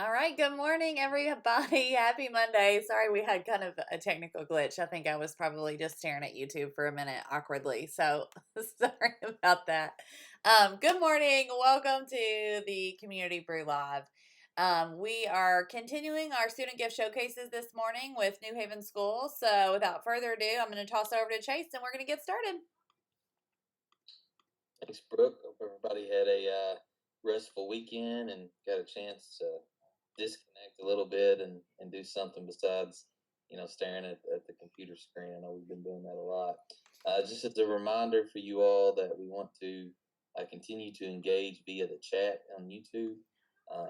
All right, good morning, everybody. Happy Monday. Sorry we had kind of a technical glitch. I think I was probably just staring at YouTube for a minute awkwardly. So sorry about that. Good morning. Welcome to the Community Brew Live. We are continuing our student gift showcases this morning with New Haven School. So without further ado, I'm going to toss over to Chase and we're going to get started. Thanks, Brooke. Hope everybody had a restful weekend and got a chance to disconnect a little bit and do something besides, staring at the computer screen. I know we've been doing that a lot. Just as a reminder for you all that we want to continue to engage via the chat on YouTube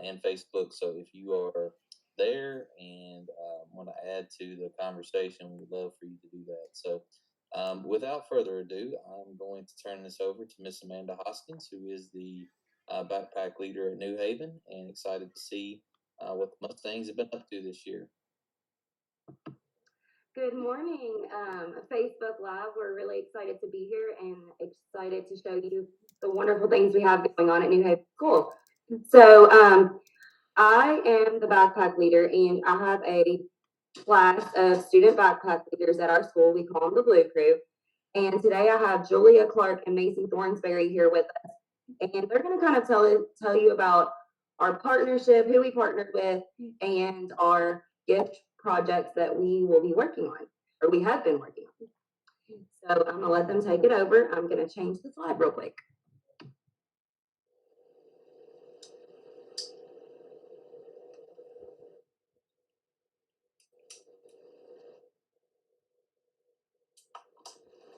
and Facebook. So if you are there and want to add to the conversation, we'd love for you to do that. So without further ado, I'm going to turn this over to Miss Amanda Hoskins, who is the backpack leader at New Haven, and excited to see what the Mustangs have been up to this year. Good morning, Facebook Live. We're really excited to be here and excited to show you the wonderful things we have going on at New Haven School. So I am the backpack leader, and I have a class of student backpack leaders at our school. We call them the Blue Crew. And today I have Julia Clark and Macy Thornsberry here with us. And they're going to kind of tell you about our partnership, who we partnered with, and our gift projects that we will be working on, or we have been working on. So I'm going to let them take it over. I'm going to change the slide real quick.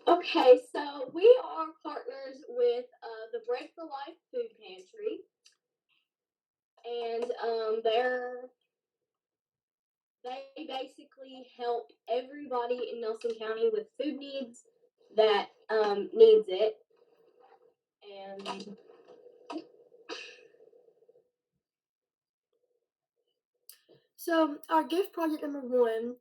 Okay, so we are partners with the Break for Life Food Pantry, and they basically help everybody in Nelson County with food needs that needs it. And so our gift project number 1.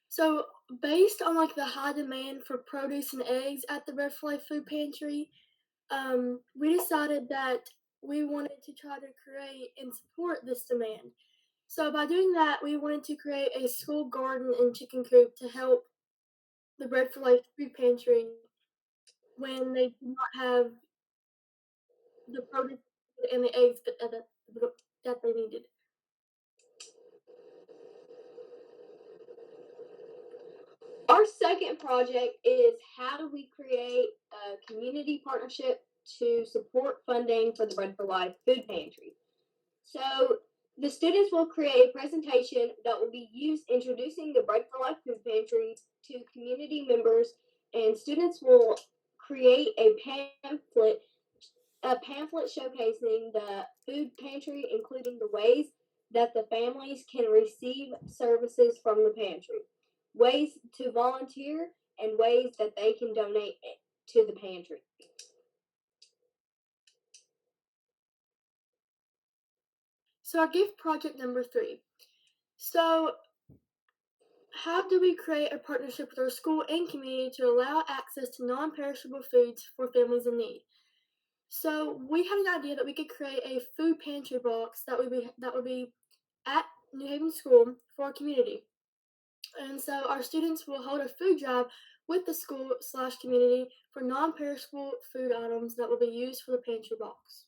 So based on the high demand for produce and eggs at the Red Flag Food Pantry, we decided that we wanted to try to create and support this demand. So by doing that, we wanted to create a school garden and chicken coop to help the Bread for Life Food Pantry when they do not have the produce and the eggs that they needed. Our second project is how do we create a community partnership to support funding for the Bread for Life Food Pantry. So the students will create a presentation that will be used introducing the Bread for Life Food Pantry to community members, and students will create a pamphlet showcasing the food pantry, including the ways that the families can receive services from the pantry, ways to volunteer, and ways that they can donate to the pantry. So our gift project number 3. So how do we create a partnership with our school and community to allow access to non-perishable foods for families in need? So we had an idea that we could create a food pantry box that would be at New Haven School for our community. And so our students will hold a food drive with the school/community for non-perishable food items that will be used for the pantry box.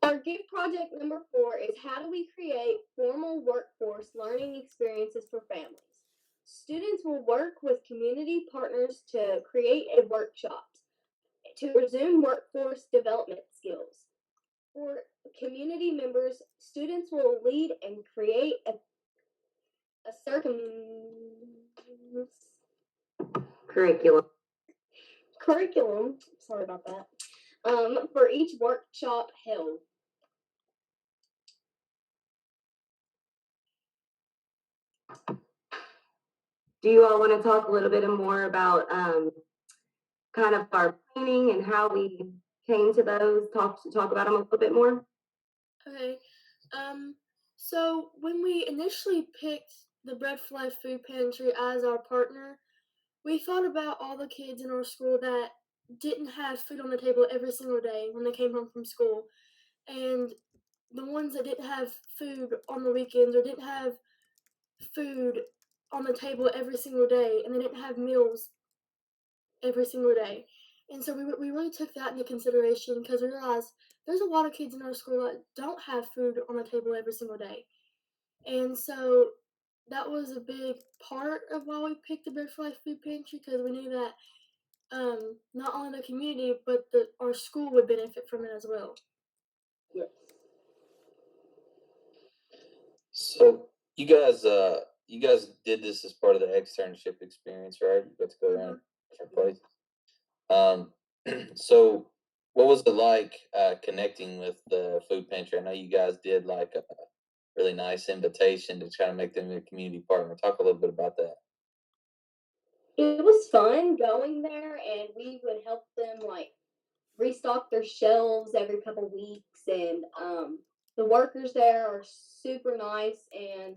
Our gift project number 4 is how do we create formal workforce learning experiences for families. Students will work with community partners to create a workshop to resume workforce development skills. For community members, students will lead and create a curriculum. Sorry about that. For each workshop held. Do you all want to talk a little bit more about kind of our planning and how we came to those? Talk about them a little bit more. Okay. So when we initially picked the Bread for Life Food Pantry as our partner, we thought about all the kids in our school that didn't have food on the table every single day when they came home from school, and the ones that didn't have food on the weekends or didn't have food on the table every single day, and they didn't have meals every single day. And so we really took that into consideration because we realized there's a lot of kids in our school that don't have food on the table every single day. And so that was a big part of why we picked the Bread for Life food pantry because we knew that not only the community but our school would benefit from it as well. Yes. So you guys did this as part of the externship experience, right? You got to go around different places. Um, so what was it like connecting with the food pantry? I know you guys did like a really nice invitation to try to make them a community partner. Talk a little bit about that. It was fun going there, and we would help them like restock their shelves every couple weeks. And the workers there are super nice, and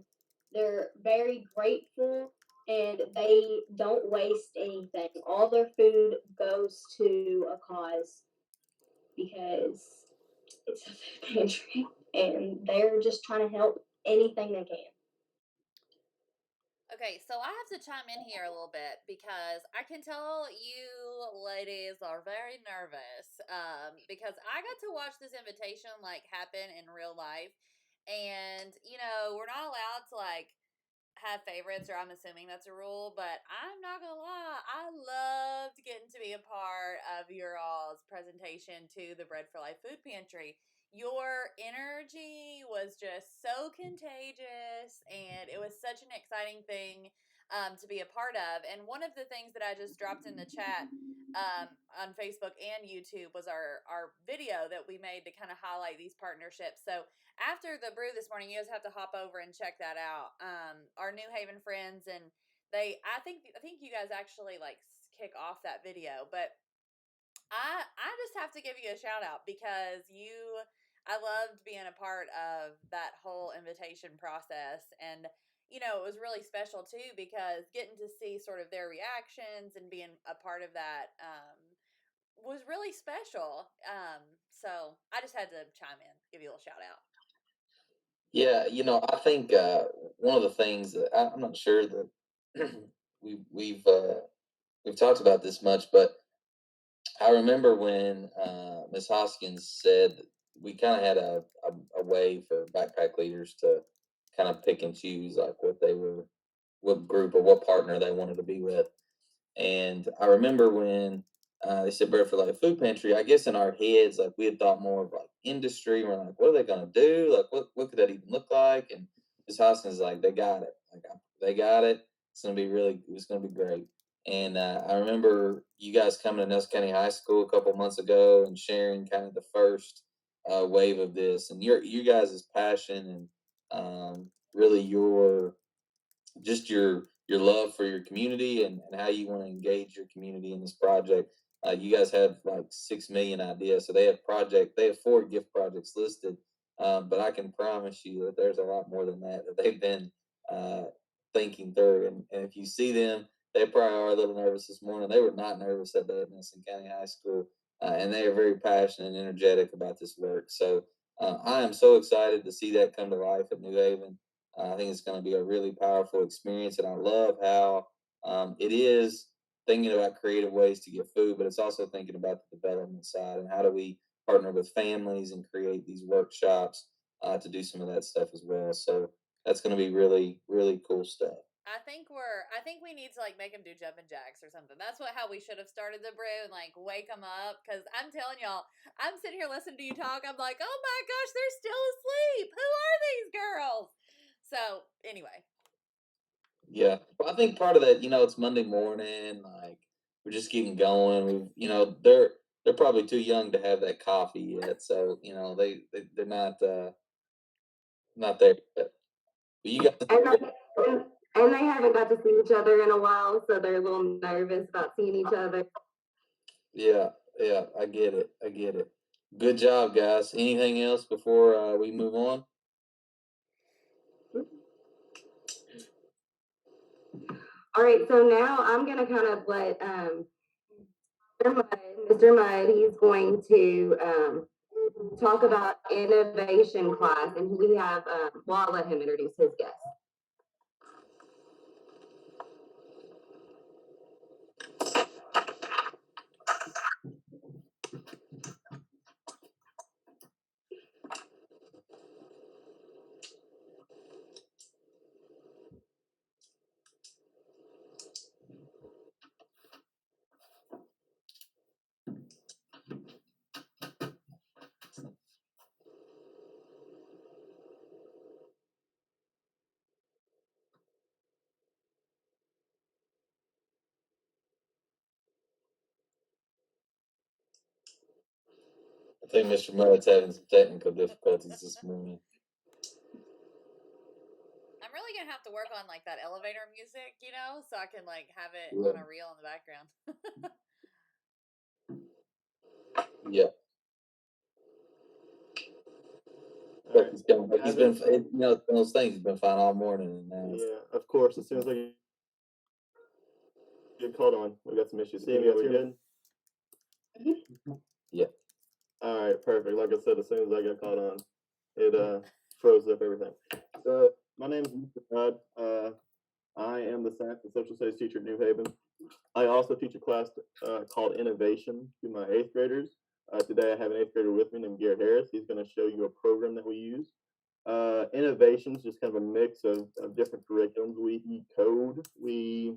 they're very grateful, and they don't waste anything. All their food goes to a cause because it's a food pantry, and they're just trying to help anything they can. Okay, so I have to chime in here a little bit because I can tell you ladies are very nervous because I got to watch this invitation like happen in real life. And, we're not allowed to like have favorites, or I'm assuming that's a rule, but I'm not gonna lie, I loved getting to be a part of your all's presentation to the Bread for Life Food Pantry. Your energy was just so contagious, and it was such an exciting thing to be a part of. And one of the things that I just dropped in the chat on Facebook and YouTube was our video that we made to kind of highlight these partnerships. So after the brew this morning, you guys have to hop over and check that out. Our New Haven friends, and I think you guys actually like kick off that video, but I just have to give you a shout out because I loved being a part of that whole invitation process. And it was really special too because getting to see sort of their reactions and being a part of that was really special. So I just had to chime in, give you a little shout out. Yeah, I think one of the things that I'm not sure that we've talked about this much, but I remember when Miss Hoskins said that we kind of had a way for backpack leaders to kind of pick and choose like what group or what partner they wanted to be with. And I remember when they said Bread for Life Food Pantry, I guess in our heads, like we had thought more of like industry. We're like, what are they going to do? Like, what could that even look like? And Miss Hoskins is like, they got it. They got it. It's going to be great. And I remember you guys coming to Nelson County High School a couple months ago and sharing kind of the first wave of this, and you guys' passion and really your love for your community and how you want to engage your community in this project. You guys have like 6 million ideas, so they have 4 gift projects listed, but I can promise you that there's a lot more than that they've been uh, thinking through. And if you see them, they probably are a little nervous this morning. They were not nervous that day at Nelson County High School, and they are very passionate and energetic about this work. So I am so excited to see that come to life at New Haven. I think it's going to be a really powerful experience, and I love how it is thinking about creative ways to get food, but it's also thinking about the development side and how do we partner with families and create these workshops to do some of that stuff as well. So that's going to be really, really cool stuff. I think we need to like make them do jumping jacks or something. That's how we should have started the brew and like wake them up. Cause I'm telling y'all, I'm sitting here listening to you talk. I'm like, oh my gosh, they're still asleep. Who are these girls? So anyway, Yeah, well, I think part of that, it's Monday morning, like we're just getting going. They're probably too young to have that coffee yet, so they're not there yet. But you guys, And and they haven't got to see each other in a while, so they're a little nervous about seeing each other. yeah, yeah, I get it, I get it. Good job, guys. Anything else before we move on? All right, so now I'm gonna kind of let Mr. Mudd, he's going to talk about innovation class, and we have, well, I'll let him introduce his guest. I think Mr. Mudd's having some technical difficulties this morning. I'm really gonna have to work on like that elevator music, so I can like have it Yeah. on a reel in the background. Yeah. All right. He's been, those things he's been fine all morning. And Yeah, of course. As soon as I get called on, we got some issues. See me? Are we good? Yeah. All right, perfect. Like I said, as soon as I got called on, it froze up everything. So my name is Mr. Todd. I am the science and social studies teacher at New Haven. I also teach a class called Innovation to my 8th graders. Today I have an 8th grader with me named Garrett Harris. He's going to show you a program that we use. Innovation is just kind of a mix of different curriculums. We code, we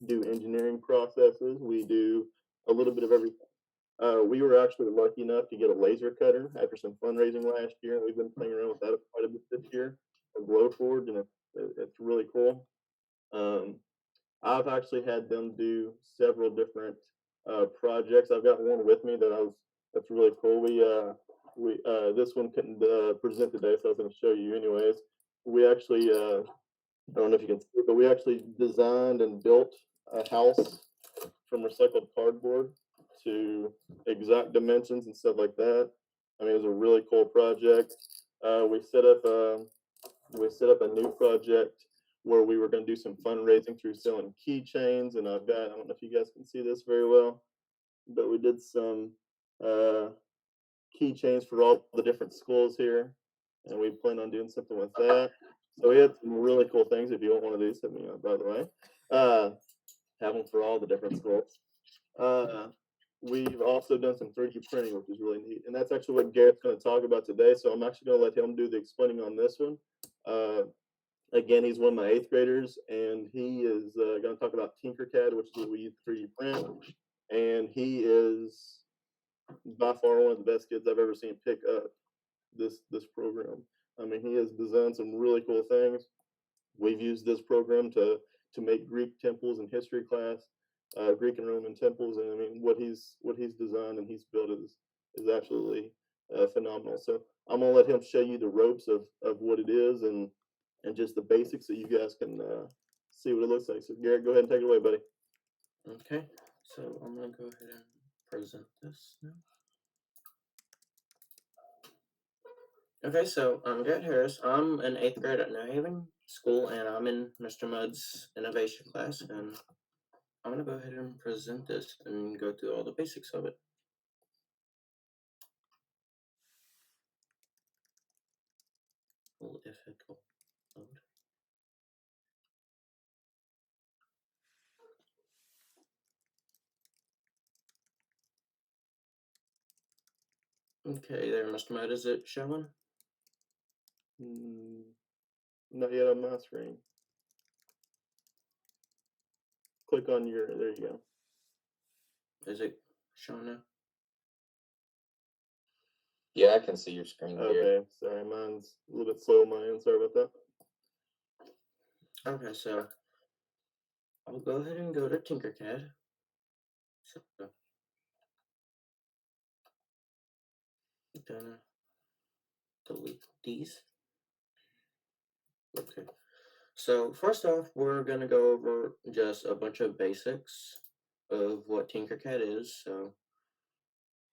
do engineering processes, we do a little bit of everything. We were actually lucky enough to get a laser cutter after some fundraising last year, and we've been playing around with that quite a bit this year, a Glowforge, and it's really cool. I've actually had them do several different projects. I've got one with me that's really cool. We this one couldn't present today, so I was going to show you anyways. We actually I don't know if you can see it, but we actually designed and built a house from recycled cardboard to exact dimensions and stuff like that. I mean, it was a really cool project. We set up a new project where we were going to do some fundraising through selling keychains, and I don't know if you guys can see this very well, but we did some keychains for all the different schools here, and we plan on doing something with that. So we had some really cool things. If you want one of these, hit me up, by the way. Have them for all the different schools. We've also done some 3D printing, which is really neat. And that's actually what Garrett's going to talk about today. So I'm actually going to let him do the explaining on this one. Again, he's one of my 8th graders, and he is going to talk about Tinkercad, which is what we use to 3D print. And he is by far one of the best kids I've ever seen pick up this program. I mean, he has designed some really cool things. We've used this program to make Greek temples in history class, Greek and Roman temples, and I mean what he's designed and he's built is absolutely phenomenal. So I'm gonna let him show you the ropes of what it is and just the basics, so you guys can see what it looks like. So Garrett, go ahead and take it away, buddy. Okay, so I'm gonna go ahead and present this now. Okay, so I'm Garrett Harris. I'm an 8th grade at New Haven School, and I'm in Mr. Mudd's innovation class, and I'm gonna go ahead and present this and go through all the basics of it. Well, if it will load. Okay, there, Mr. Mudd, is it showing? Not yet on my screen. Click on there you go. Is it showing now? Yeah, I can see your screen here. Okay, sorry, mine's a little bit slow on my end. Sorry about that. Okay, so I'll go ahead and go to Tinkercad. So, gonna delete these. Okay. So first off, we're gonna go over just a bunch of basics of what Tinkercad is. So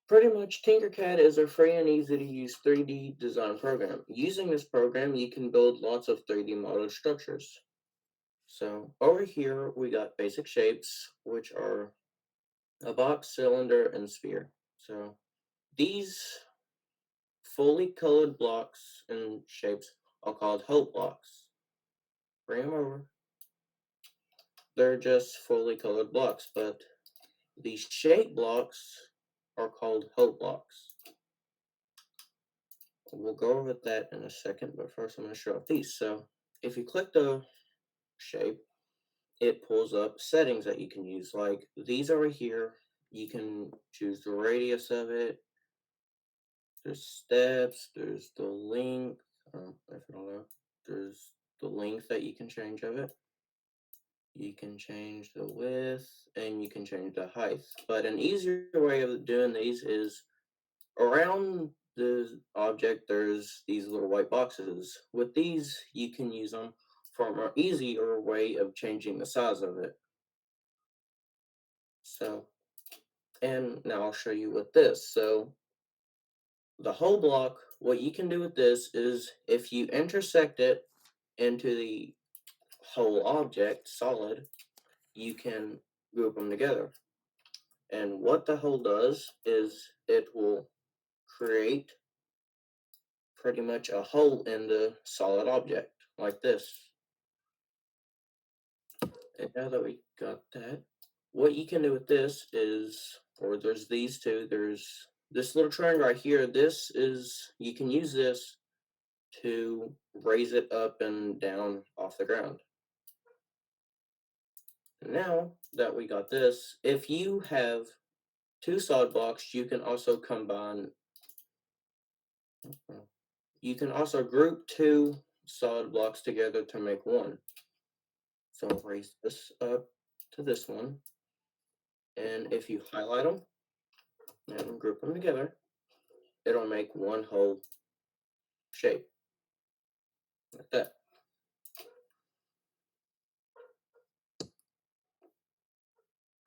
pretty much Tinkercad is a free and easy to use 3D design program. Using this program, you can build lots of 3D model structures. So over here, we got basic shapes, which are a box, cylinder, and sphere. So these fully colored blocks and shapes are called hope blocks. Bring them over. They're just fully colored blocks, but these shape blocks are called hope blocks. We'll go over that in a second, but first I'm going to show off these. So if you click the shape, it pulls up settings that you can use. Like these over here, you can choose the radius of it. There's steps, there's the length, if I don't know, there's the length that you can change of it. You can change the width and you can change the height. But an easier way of doing these is around the object, there's these little white boxes. With these, you can use them for an easier way of changing the size of it. So, and now I'll show you with this. So, the whole block, what you can do with this is if you intersect it into the whole object, solid, you can group them together. And what the hole does is it will create pretty much a hole in the solid object, like this. And now that we got that, what you can do with this is, or there's these two, there's this little triangle right here. This is, you can use this to raise it up and down off the ground. Now that we got this, if you have two solid blocks, you can also combine, you can also group two solid blocks together to make one. So I'll raise this up to this one, and if you highlight them and group them together, it'll make one whole shape, like that.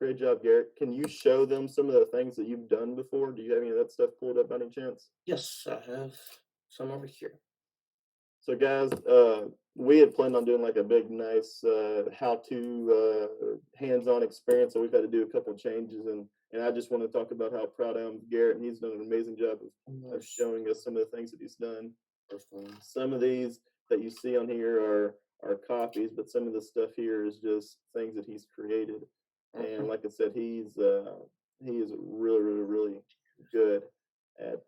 Great job, Garrett. Can you show them some of the things that you've done before? Do you have any of that stuff pulled up by any chance? Yes, I have some over here. So guys, we had planned on doing like a big, nice how-to hands-on experience. So we've had to do a couple of changes, and I just want to talk about how proud I am of Garrett, and he's done an amazing job of showing us some of the things that he's done. Some of these that you see on here are copies, but some of the stuff here is just things that he's created. And like I said, he is really, really, really good at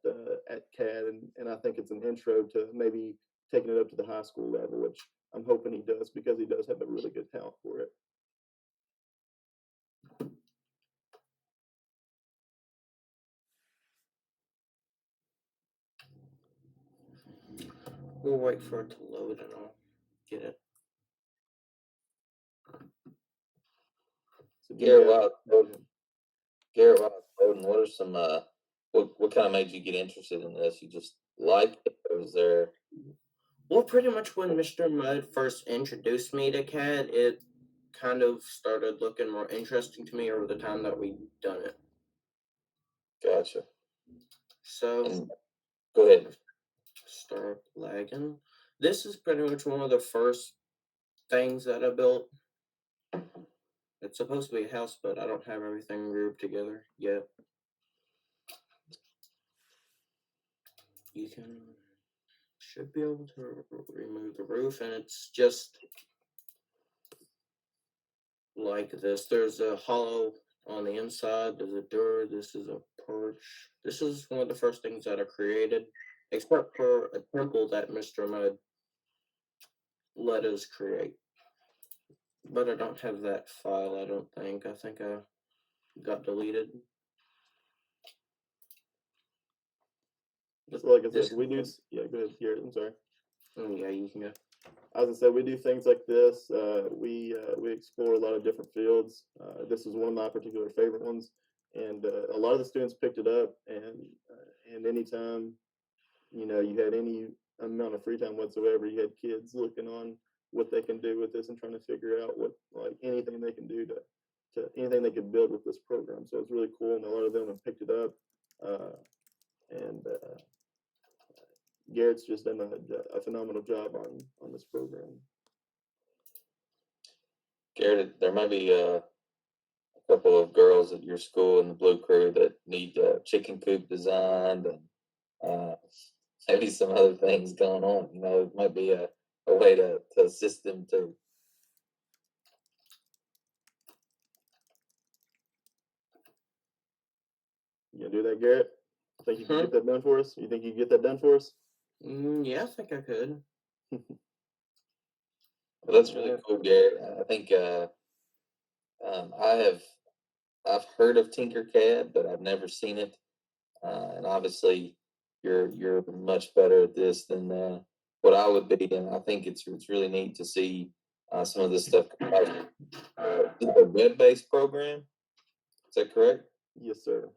CAD, and I think it's an intro to maybe taking it up to the high school level, which I'm hoping he does, because he does have a really good talent for it. We'll wait for it to load and I'll get it. So Garrett, while it's loading, what are some what kind of made you get interested in this? You just like it, or was there? Well, pretty much when Mr. Mudd first introduced me to CAD, it kind of started looking more interesting to me over the time that we'd done it. Gotcha. So, And go ahead. start lagging. This is pretty much one of the first things that I built. It's supposed to be a house, but I don't have everything grouped together yet. You should be able to remove the roof, and it's just like this. There's a hollow on the inside, there's a door, this is a porch. This is one of the first things that I created, except for a temple that Mr. Mudd let us create. But I don't have that file, I don't think. I think I got deleted. So like I said, we do. Yeah, go ahead, Garrett. I'm sorry. Yeah, you can go. As I said, we do things like this. We explore a lot of different fields. This is one of my particular favorite ones, and a lot of the students picked it up. And anytime, you know, you had any amount of free time whatsoever, you had kids looking on what they can do with this and trying to figure out what, like, anything they can do to anything they could build with this program. So it's really cool, and a lot of them have picked it up. And Garrett's just done a phenomenal job on this program. Garrett, there may be a couple of girls at your school in the Blue Crew that need chicken coop designed and maybe some other things going on. You know, it might be a way to assist them too. You gonna do that, Garrett? Think you can get that done for us? You think you can get that done for us? Yeah, I think I could. Well, that's really cool, Garrett. I think I've heard of Tinkercad, but I've never seen it. And obviously, you're much better at this than what I would be. And I think it's really neat to see some of this stuff come out. It's a web-based program. Is that correct? Yes, sir.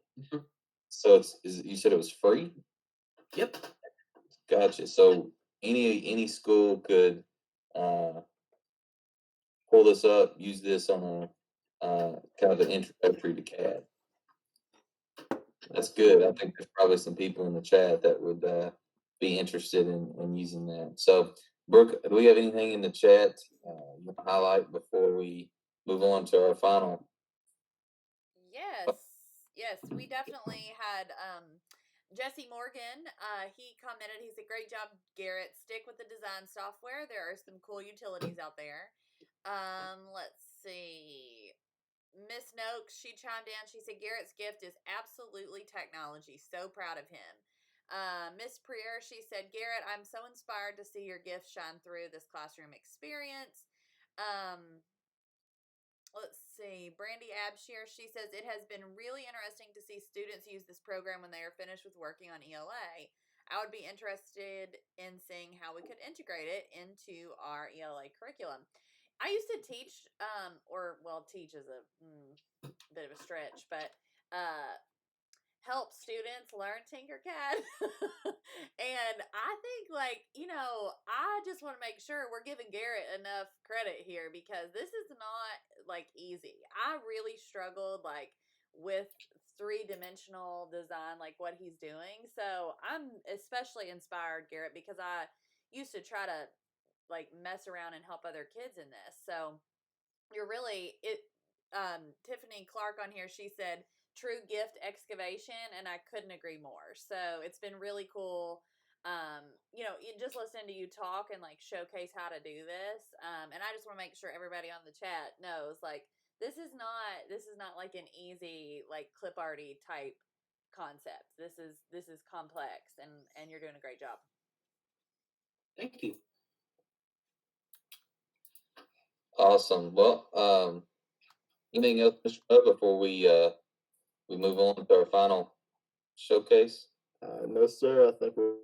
So you said it was free? Yep. Gotcha. So any school could uh, pull this up, use this on a kind of an introductory to CAD. That's good. I think there's probably some people in the chat that would be interested in using that. So, Brooke, do we have anything in the chat you want to highlight before we move on to our final? Yes, we definitely had Jesse Morgan. He commented, he said, "Great job, Garrett. Stick with the design software. There are some cool utilities out there." Let's see. Miss Noakes, she chimed in. She said, "Garrett's gift is absolutely technology. So proud of him." Miss Prier, she said, "Garrett, I'm so inspired to see your gift shine through this classroom experience." Um, let's see. Brandy Abshire, she says, "It has been really interesting to see students use this program when they are finished with working on ELA. I would be interested in seeing how we could integrate it into our ELA curriculum." I used to teach, teach is a bit of a stretch, but help students learn Tinkercad. And I think, I just want to make sure we're giving Garrett enough credit here because this is not easy. I really struggled with three-dimensional design, like what he's doing. So I'm especially inspired, Garrett, because I used to try to mess around and help other kids in this. So you're really it Tiffany Clark on here, she said true gift excavation, and I couldn't agree more. So it's been really cool, just listening to you talk and showcase how to do this. And I just want to make sure everybody on the chat knows this is not like an easy clip arty type concept. This is complex, and you're doing a great job. Thank you. Awesome. Well, anything else, Mr. Bud, before we move on to our final showcase? No, sir. I think we're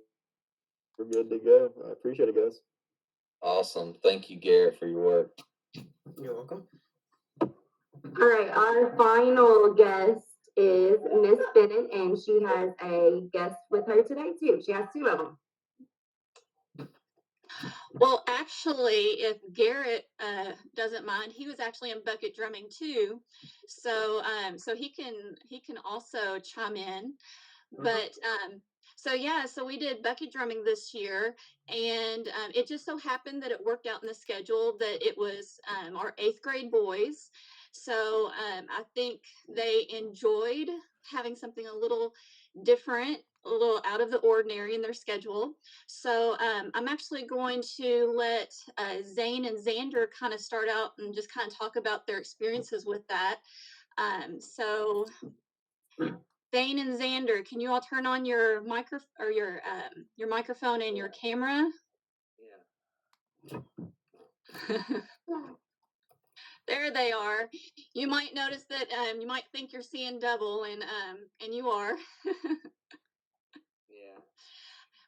good to go. I appreciate it, guys. Awesome. Thank you, Garrett, for your work. You're welcome. All right, our final guest is Miss Bennett, and she has a guest with her today too. She has two of them. Well, actually, if Garrett doesn't mind, he was actually in bucket drumming too, so he can also chime in. But so we did bucket drumming this year, and it just so happened that it worked out in the schedule that it was our 8th grade boys. So I think they enjoyed having something a little different, a little out of the ordinary in their schedule. So I'm actually going to let Zane and Xander kind of start out and just kind of talk about their experiences with that. So Zane and Xander, can you all turn on your your microphone and your camera? Yeah. There they are. You might notice that you might think you're seeing double, and you are. Yeah.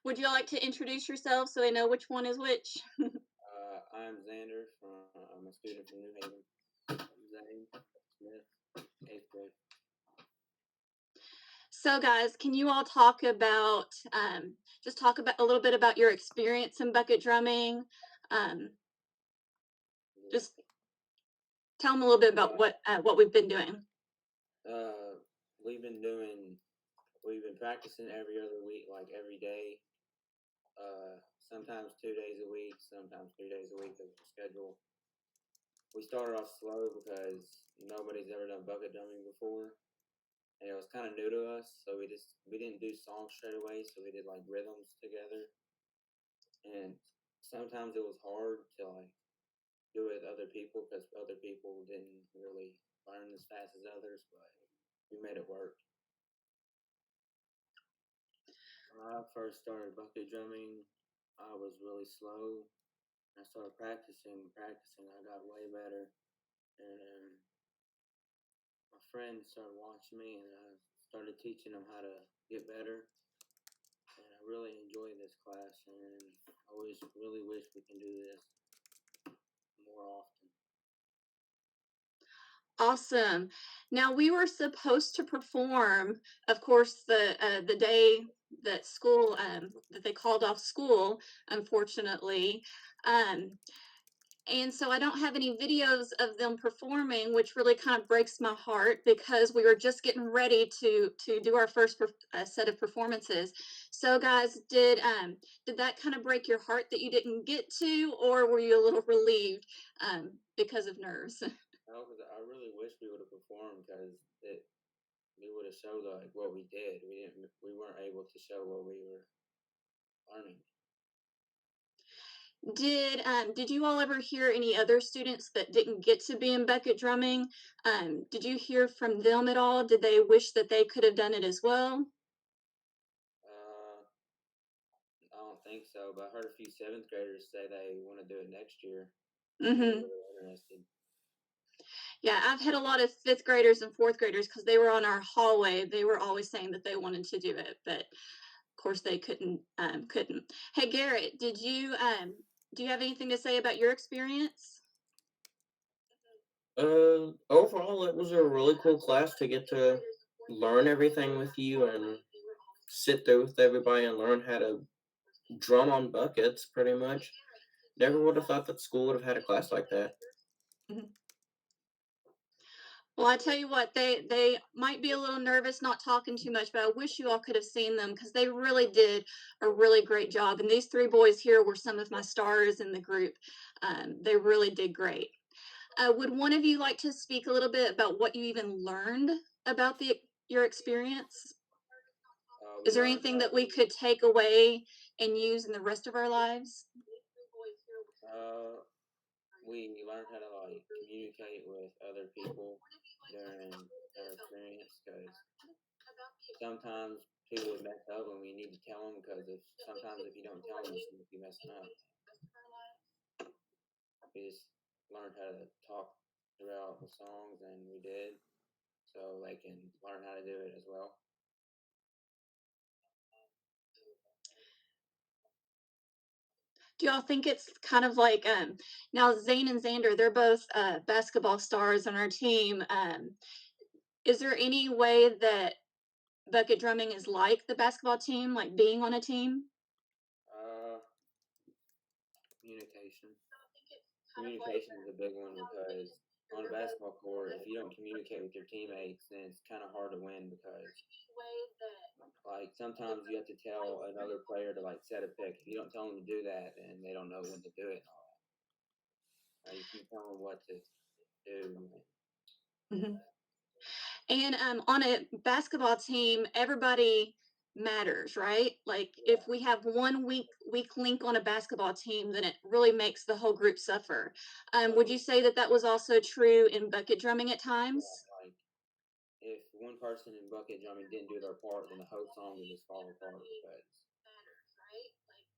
Would you like to introduce yourself so they know which one is which? I'm Xander. I'm a student from New Haven. Zane Smith, 8th grade. So, guys, can you all talk about a little bit about your experience in bucket drumming? Just tell them a little bit about what we've been doing. We've been practicing every other week, like every day. Sometimes 2 days a week, sometimes 3 days a week as a schedule. we started off slow because nobody's ever done bucket drumming before, and it was kind of new to us. So we didn't do songs straight away. So we did like rhythms together, and sometimes it was hard to like do it with other people because other people didn't really learn as fast as others, but we made it work. When I first started bucket drumming, I was really slow. I started practicing. I got way better, and my friends started watching me, and I started teaching them how to get better. And I really enjoy this class, and I really wish we can do this more often. Awesome. Now we were supposed to perform, of course, the day that school that they called off school, unfortunately. Um, and so I don't have any videos of them performing, which really kind of breaks my heart because we were just getting ready to do our first set of performances. So, guys, did that kind of break your heart that you didn't get to, or were you a little relieved because of nerves? No, because I really wish we would have performed because we would have showed like what we did. We weren't able to show what we were learning. Did you all ever hear any other students that didn't get to be in bucket drumming? Did you hear from them at all? Did they wish that they could have done it as well? I don't think so, but I heard a few seventh graders say they want to do it next year. They're Mm-hmm. really interested. Yeah, I've had a lot of fifth graders and fourth graders because they were on our hallway. They were always saying that they wanted to do it, but of course they couldn't. Couldn't. Hey, Garrett, do you have anything to say about your experience? Overall, it was a really cool class to get to learn everything with you and sit there with everybody and learn how to drum on buckets, pretty much. Never would have thought that school would have had a class like that. Mhm. Well, I tell you what, they might be a little nervous not talking too much, but I wish you all could have seen them because they really did a really great job. And these three boys here were some of my stars in the group. They really did great. Would one of you like to speak a little bit about what you even learned about your experience? We Is there learned anything that we could take away and use in the rest of our lives? we learned how to like communicate with other people during our experience because sometimes people would mess up and we need to tell them because sometimes if you don't tell them, you be messing up. We just learned how to talk throughout the songs, and we did, so they can learn how to do it as well. Do y'all think it's kind of like now Zane and Xander, they're both basketball stars on our team. Is there any way that bucket drumming is like the basketball team, like being on a team? Communication. Communication is a big one because on a basketball court, if you don't communicate with your teammates, then it's kind of hard to win because like sometimes you have to tell another player to like set a pick. If you don't tell them to do that, then they don't know when to do it. You can tell them what to do. Mm-hmm. And on a basketball team, everybody matters, right? Like if we have one weak link on a basketball team, then it really makes the whole group suffer. Would you say that that was also true in bucket drumming at times? Yeah, like if one person in bucket drumming didn't do their part, then the whole song would just fall apart because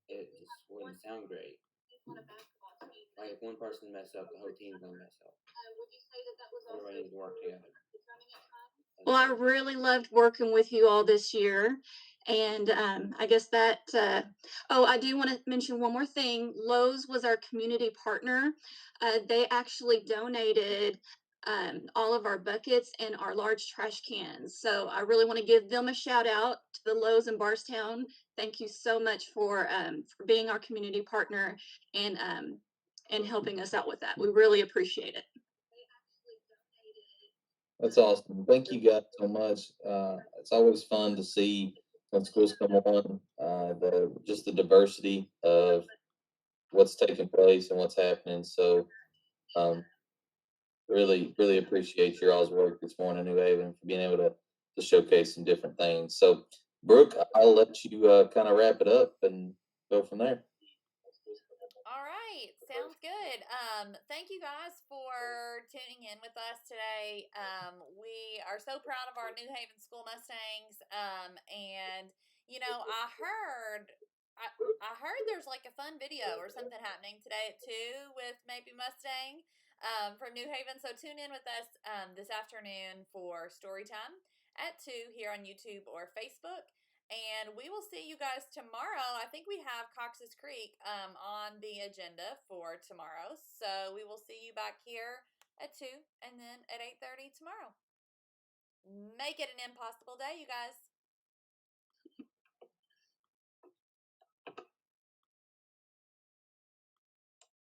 it just wouldn't sound great. Like if one person mess up, the whole team's gonna mess up. Everybody needs to work together. Well, I really loved working with you all this year. And I guess that, oh, I do want to mention one more thing. Lowe's was our community partner. They actually donated all of our buckets and our large trash cans. So I really want to give them a shout out to the Lowe's in Barstown. Thank you so much for being our community partner and helping us out with that. We really appreciate it. That's awesome. Thank you guys so much. It's always fun to see when schools come on, just the diversity of what's taking place and what's happening. So, um, really appreciate your all's work this morning, New Haven, for being able to showcase some different things. So, Brooke, I'll let you kind of wrap it up and go from there. All right, sounds good. Thank you guys for tuning in with us today. We are so proud of our New Haven School Mustangs. And I heard there's like a fun video or something happening today at 2 with maybe Mustang from New Haven. So tune in with us this afternoon for story time at 2 here on YouTube or Facebook. And we will see you guys tomorrow. I think we have Cox's Creek on the agenda for tomorrow. So we will see you back here at 2 and then at 8:30 tomorrow. Make it an impossible day, you guys.